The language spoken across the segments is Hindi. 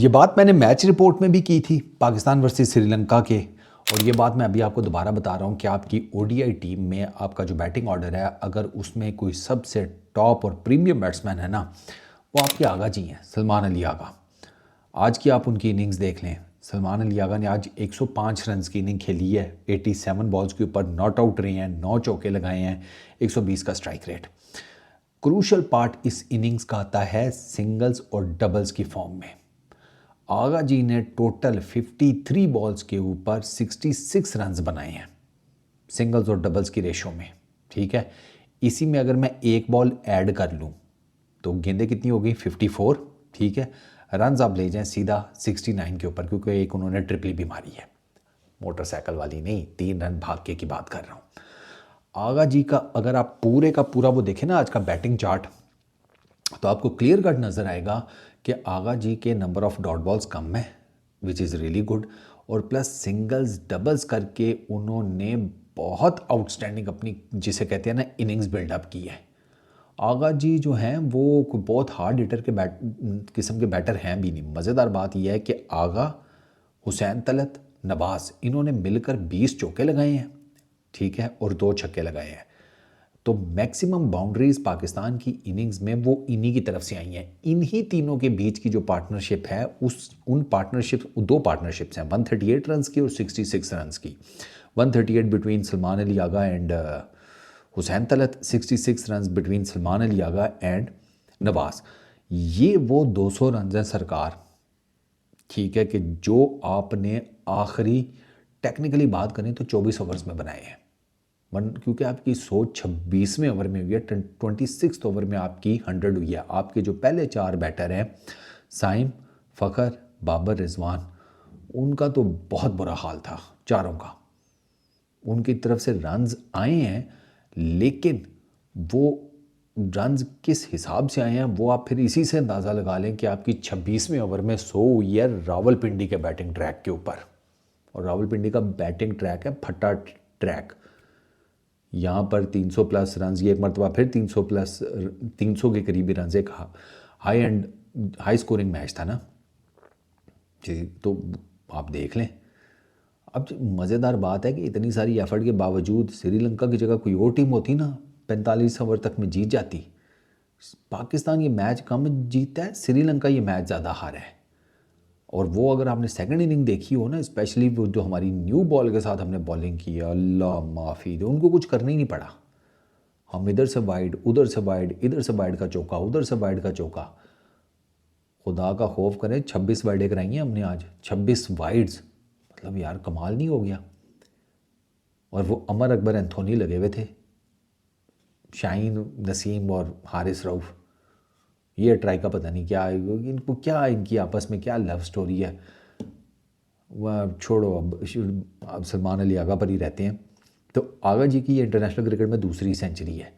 ये बात मैंने मैच रिपोर्ट में भी की थी पाकिस्तान वर्सेस श्रीलंका के, और ये बात मैं अभी आपको दोबारा बता रहा हूँ कि आपकी ओडीआई टीम में आपका जो बैटिंग ऑर्डर है, अगर उसमें कोई सबसे टॉप और प्रीमियम बैट्समैन है ना, वो आपके आगा जी हैं, सलमान अली आगा। आज की आप उनकी इनिंग्स देख लें। सलमान अली आगा ने आज 105 रन की इनिंग खेली है, 87 बॉल्स के ऊपर नॉट आउट रहे हैं, 9 चौके लगाए हैं, 120 का स्ट्राइक रेट। क्रूशल पार्ट इस इनिंग्स का आता है सिंगल्स और डबल्स की फॉर्म में। आगा जी ने टोटल 53 बॉल्स के ऊपर 66 रन्स बनाए हैं सिंगल्स और डबल्स की रेशो में। ठीक है, इसी में अगर मैं एक बॉल ऐड कर लूँ तो गेंदें कितनी हो गई 54। ठीक है, रन्स आप ले जाएं सीधा 69 के ऊपर, क्योंकि एक उन्होंने ट्रिपली भी मारी है, मोटरसाइकिल वाली नहीं, 3 रन भाग के की बात कर रहा हूँ। आगा जी का अगर आप पूरे का पूरा वो देखें ना आज का बैटिंग चार्ट, तो आपको क्लियर कट नज़र आएगा कि आगा जी के नंबर ऑफ डॉट बॉल्स कम है, विच इज़ रियली गुड, और प्लस सिंगल्स डबल्स करके उन्होंने बहुत आउटस्टैंडिंग अपनी जिसे कहते हैं ना इनिंग्स बिल्डअप की है। आगा जी जो हैं वो कोई बहुत हार्ड हिटर के किस्म के बैटर हैं भी नहीं। मज़ेदार बात यह है कि आगा, हुसैन तलत, नवाज, इन्होंने मिलकर 20 चौके लगाए हैं, ठीक है, और 2 छक्के लगाए हैं। तो मैक्सिमम बाउंड्रीज पाकिस्तान की इनिंग्स में वो इन्हीं की तरफ से आई हैं। इन्हीं तीनों के बीच की जो पार्टनरशिप है, उन पार्टनरशिप 2 पार्टनरशिप्स हैं, 138 रन्स की और 66 रन्स की। 138 between Salman Ali Agha and Hussain Talat, 66 runs between Salman Ali Agha and Nawaz. ये वो 200 रन हैं सरकार, ठीक है, कि जो आपने आखिरी टेक्निकली बात करें तो 24 ओवर्स में बनाए हैं। क्योंकि आपकी सोच 26वें ओवर में हुई है, 26 ओवर में आपकी 100 हुई है। आपके जो पहले 4 बैटर हैं, साइम, फ़खर, बाबर, रिजवान, उनका तो बहुत बुरा हाल था चारों का। उनकी तरफ से रन्स आए हैं, लेकिन वो रन्स किस हिसाब से आए हैं वो आप फिर इसी से अंदाज़ा लगा लें कि आपकी 26वें ओवर में 100 हुई है रावलपिंडी के बैटिंग ट्रैक के ऊपर। और रावलपिंडी का बैटिंग ट्रैक है फटा ट्रैक। यहाँ पर 300 प्लस रन्स, ये एक मरतबा फिर 300 प्लस 300 के करीबी रन्स, एक हाई स्कोरिंग मैच था ना जी। तो आप देख लें। अब मज़ेदार बात है कि इतनी सारी एफर्ट के बावजूद श्रीलंका की जगह कोई और टीम होती ना, 45 ओवर तक में जीत जाती। पाकिस्तान ये मैच कम जीता है, श्रीलंका ये मैच ज़्यादा हारा है। और वो अगर आपने सेकंड इनिंग देखी हो ना, स्पेशली वो जो हमारी न्यू बॉल के साथ हमने बॉलिंग की है, अल्लाह माफ़ी दे, उनको कुछ करना ही नहीं पड़ा। हम इधर से वाइड, उधर से वाइड, इधर से वाइड का चौका, उधर से वाइड का चौका। खुदा का खौफ करें, 26 वाइडें कराई हैं हमने आज, 26 वाइड्स, मतलब यार कमाल नहीं हो गया। और वो अमर अकबर एंथोनी लगे हुए थे, शाहीन नसीम और हारिस रऊफ़। ये ट्राई का पता नहीं क्या, इनको क्या, इनकी आपस में क्या लव स्टोरी है, वह छोड़ो। अब सलमान अली आगा पर ही रहते हैं। तो आगा जी की ये इंटरनेशनल क्रिकेट में दूसरी सेंचुरी है।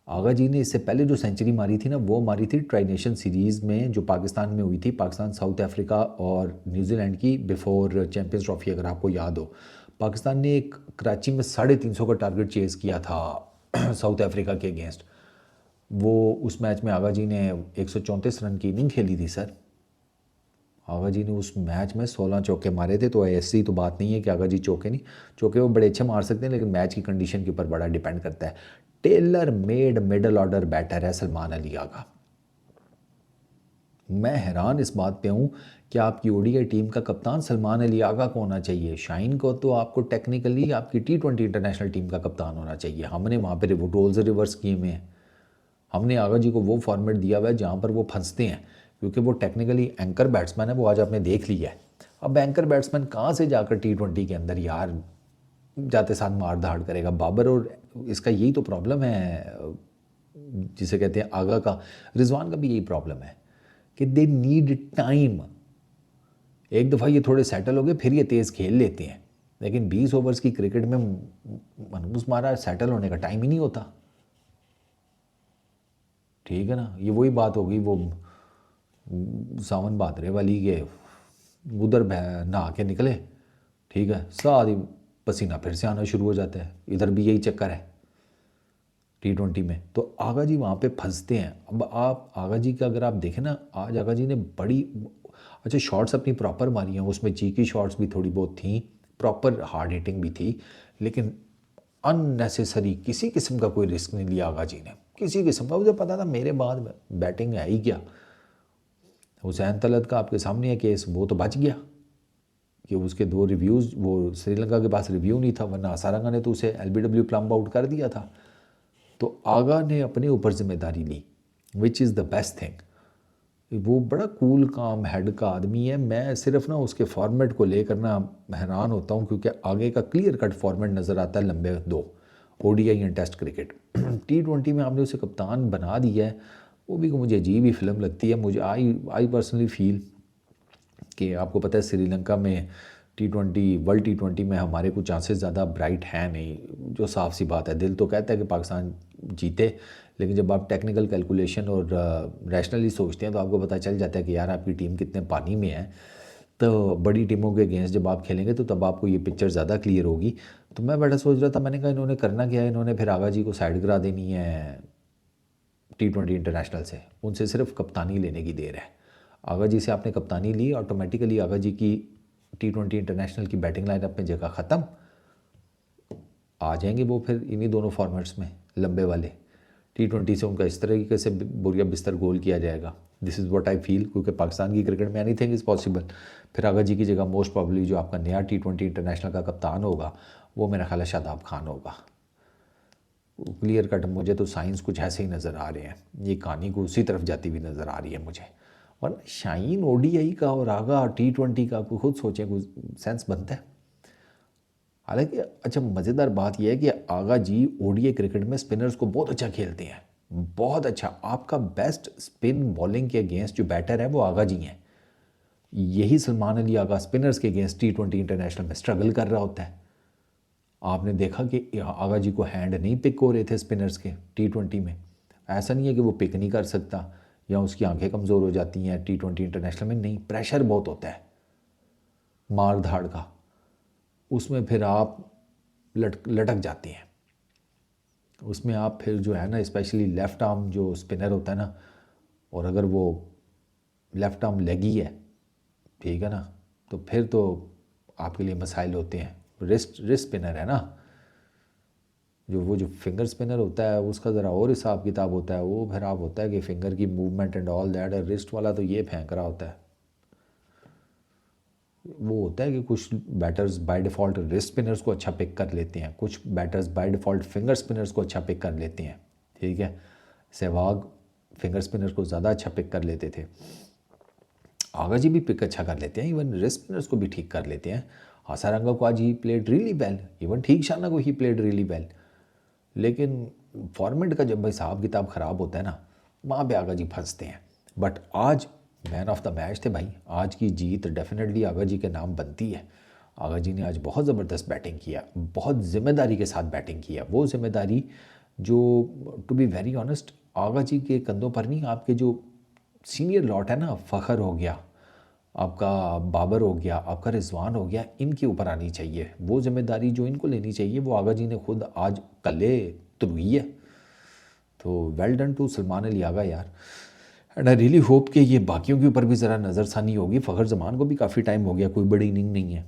आगा जी ने इससे पहले जो सेंचुरी मारी थी ना, वो मारी थी ट्राई नेशन सीरीज़ में जो पाकिस्तान में हुई थी, पाकिस्तान साउथ अफ्रीका और न्यूजीलैंड की, बिफोर चैम्पियंस ट्रॉफी, अगर आपको याद हो। पाकिस्तान ने एक कराची में 350 का टारगेट चेज़ किया था साउथ अफ्रीका के अगेंस्ट। वो उस मैच में आगा जी ने 134 रन की इनिंग खेली थी सर। आगा जी ने उस मैच में 16 चौके मारे थे। तो ऐसी तो बात नहीं है कि आगा जी चौके नहीं, चौके वो बड़े अच्छे मार सकते हैं, लेकिन मैच की कंडीशन के ऊपर बड़ा डिपेंड करता है। Tailor made middle order batter है सलमान अली आगा। मैं हैरान इस बात पे हूँ कि आपकी ओडीआई टीम का कप्तान सलमान अली आगा को होना चाहिए। शाहीन को तो आपको टेक्निकली आपकी T20 इंटरनेशनल टीम का कप्तान होना चाहिए। हमने वहाँ पर रोल्स रिवर्स किए हुए हैं। हमने आगा जी को वो फॉर्मेट दिया हुआ है जहाँ पर वो फंसते हैं, क्योंकि वो टेक्निकली एंकर बैट्समैन है। वो आज आपने देख लिया है। अब एंकर बैट्समैन कहाँ से जाकर T20 के अंदर यार जाते साथ मार धाड़ करेगा बाबर। और इसका यही तो प्रॉब्लम है जिसे कहते हैं आगा का। रिजवान का भी यही प्रॉब्लम है कि दे नीड टाइम। एक दफ़ा ये थोड़े सेटल हो गए फिर ये तेज़ खेल लेते हैं, लेकिन 20 ओवर्स की क्रिकेट में मनहूस मारा सेटल होने का टाइम ही नहीं होता। ठीक है ना, ये वही बात होगी वो सावन भादरे वाली के, उधर नहा के निकले, ठीक है, सारी पसीना फिर से आना शुरू हो जाता है। इधर भी यही चक्कर है T20 में। तो आगा जी वहाँ पे फंसते हैं। अब आप आगा जी का अगर आप देखें ना, आज आगा जी ने बड़ी, अच्छा शॉट्स अपनी प्रॉपर मारी हैं, उसमें चीकी शॉट्स भी थोड़ी बहुत थी, प्रॉपर हार्ड हिटिंग भी थी, लेकिन अननेसेसरी किसी किस्म का कोई रिस्क नहीं लिया आगा जी ने, किसी किस्म का। मुझे पता था मेरे बाद बैटिंग है ही क्या। हुसैन तलत का आपके सामने है केस, वो तो बच गया कि उसके 2 रिव्यूज़, वो श्रीलंका के पास रिव्यू नहीं था, वरना आसारंगा ने तो उसे LBW प्लम्ब आउट कर दिया था। तो आगा ने अपने ऊपर जिम्मेदारी ली, which is the best thing. वो बड़ा कूल काम हेड का आदमी है। मैं सिर्फ ना उसके फॉर्मेट को लेकर ना हैरान होता हूँ, क्योंकि आगे का क्लियर कट फॉर्मेट नज़र आता है, लंबे 2 ODI and test cricket. T20 में आपने उसे कप्तान बना दिया है, वो भी मुझे अजीब ही फिल्म लगती है। मुझे आई पर्सनली फील कि आपको पता है श्रीलंका में T20 वर्ल्ड T20 में हमारे कुछ चांसेस ज़्यादा ब्राइट हैं नहीं, जो साफ सी बात है। दिल तो कहता है कि पाकिस्तान जीते, लेकिन जब आप टेक्निकल कैलकुलेशन और रैशनली सोचते हैं तो आपको पता चल जाता है कि यार आपकी टीम कितने पानी में है। तो बड़ी टीमों के अगेंस्ट जब आप खेलेंगे तो तब आपको ये पिक्चर ज़्यादा क्लियर होगी। तो मैं बैठा सोच रहा था, मैंने कहा इन्होंने करना क्या है, इन्होंने फिर आगा जी को साइड करा देनी है T20 इंटरनेशनल से, उनसे सिर्फ कप्तानी लेने की देर है। आगा जी से आपने कप्तानी ली, ऑटोमेटिकली आगा जी की T20 इंटरनेशनल की बैटिंग लाइनअप में जगह ख़त्म। आ जाएंगे वो फिर इन्हीं दोनों फॉर्मेट्स में लंबे वाले। T20 से उनका इस तरीके से बोरिया बिस्तर गोल किया जाएगा। This is what I feel, क्योंकि पाकिस्तान की क्रिकेट में एनीथिंग इज़ पॉसिबल। फिर आगा जी की जगह मोस्ट प्रॉब्ली जो आपका नया T20 इंटरनेशनल का कप्तान होगा वो मेरा ख्याल है शादाब खान होगा। क्लियर कट मुझे तो साइंस कुछ ऐसे ही नज़र आ रहे हैं, ये कहानी को उसी तरफ जाती हुई नज़र आ रही है मुझे। और शाइन ODI का और आगा T20 का आपको खुद सोचें, कोई सेंस बनता है। हालांकि अच्छा मज़ेदार बात यह है कि आगा जी ODI क्रिकेट में स्पिनर्स को बहुत अच्छा खेलते हैं, बहुत अच्छा। आपका बेस्ट स्पिन बॉलिंग के अगेंस्ट जो बैटर है वो आगा जी हैं। यही सलमान अली आगा स्पिनर्स के अगेंस्ट T20 इंटरनेशनल में स्ट्रगल कर रहा होता है। आपने देखा कि आगा जी को हैंड नहीं पिक हो रहे थे स्पिनर्स के T20 में। ऐसा नहीं है कि वो पिक नहीं कर सकता या उसकी आंखें कमज़ोर हो जाती हैं T20 इंटरनेशनल में, नहीं, प्रेशर बहुत होता है मार धाड़ का, उसमें फिर आप लटक जाते हैं। उसमें आप फिर जो है ना, स्पेशली लेफ़्ट आर्म जो स्पिनर होता है ना, और अगर वो लेफ़्ट आर्म लेगी है, ठीक है ना, तो फिर तो आपके लिए मसाइल होते हैं। रिस्ट स्पिनर है ना, जो फिंगर स्पिनर होता है उसका ज़रा और हिसाब किताब होता है। वो फिर आप होता है कि फिंगर की movement and all that, wrist वाला तो ये फेंक रहा होता है। वो होता है कि कुछ batters by default wrist spinners को अच्छा पिक कर लेते हैं, कुछ batters by default finger spinners को अच्छा पिक कर लेते हैं, ठीक है। सहवाग फिंगर स्पिनर्स को ज़्यादा अच्छा पिक कर लेते थे, आगा जी भी पिक अच्छा कर लेते हैं, इवन रिस्ट स्पिनर्स को भी ठीक कर लेते हैं। हासारंगा को आज he played really well, even ठीक शाना को ही प्लेड रियली वेल। लेकिन फॉर्मेट का जब हिसाब किताब ख़राब होता है ना, वहाँ पे आगा जी फंसते हैं। बट आज मैन ऑफ द मैच थे भाई, आज की जीत डेफिनेटली आगा जी के नाम बनती है। आगा जी ने आज बहुत ज़बरदस्त बैटिंग किया, बहुत ज़िम्मेदारी के साथ बैटिंग किया। वो ज़िम्मेदारी जो टू बी वेरी ऑनेस्ट आगा जी के कंधों पर नहीं, आपके जो सीनियर लॉट है ना, फ़खर हो गया, आपका बाबर हो गया, आपका रिजवान हो गया, इनके ऊपर आनी चाहिए। वो जिम्मेदारी जो इनको लेनी चाहिए वो आगा जी ने खुद आज कल्ले तुरवी है। तो well done to Salman Ali Aga यार। एंड आई रियली होप कि ये बाकियों के ऊपर भी ज़रा नज़रसानी होगी। फ़खर जमान को भी काफ़ी टाइम हो गया, कोई बड़ी इनिंग नहीं है,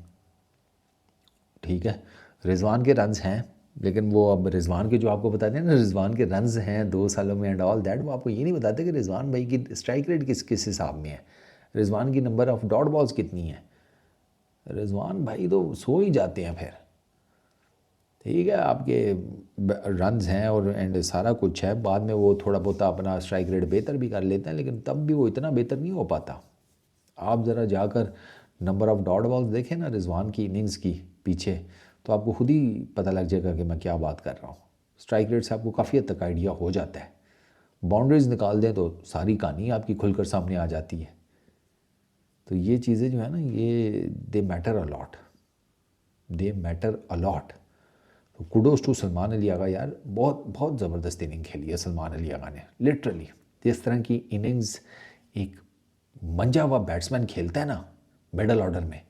ठीक है। रिजवान के रन्स हैं, लेकिन वो अब रिजवान के जो आपको बताते हैं ना, रिजवान के रन्स हैं 2 सालों में एंड ऑल दैट, वो आपको ये नहीं बताते कि रिजवान भाई की स्ट्राइक रेट किस किस हिसाब में है, रिजवान की नंबर ऑफ डॉट बॉल्स कितनी है। रिजवान भाई तो सो ही जाते हैं फिर, ठीक है। आपके रन्स हैं और एंड सारा कुछ है, बाद में वो थोड़ा बहुत अपना स्ट्राइक रेट बेहतर भी कर लेते हैं, लेकिन तब भी वो इतना बेहतर नहीं हो पाता। आप ज़रा जाकर नंबर ऑफ़ डॉट बॉल्स देखें ना रिजवान की इनिंग्स की पीछे, तो आपको खुद ही पता लग जाएगा कि मैं क्या बात कर रहा हूँ। स्ट्राइक रेट से आपको काफ़ी हद तक आइडिया हो जाता है। बाउंड्रीज निकाल दें तो सारी कहानी आपकी खुलकर सामने आ जाती है। तो ये चीज़ें जो है ना, ये दे मैटर अलॉट, दे मैटर अलॉट। तो कुडोस टू सलमान अली आगा यार, बहुत बहुत ज़बरदस्त इनिंग खेली है सलमान अली आगा ने, लिटरली। जिस तरह की इनिंग्स एक मंजा हुआ बैट्समैन खेलता है ना मिडल ऑर्डर में,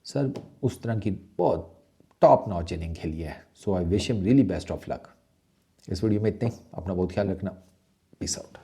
सर उस तरह की बहुत टॉप नॉच इनिंग खेली है। So I wish him really best of luck. इस वीडियो में इतने ही, अपना बहुत ख्याल रखना, पीस आउट।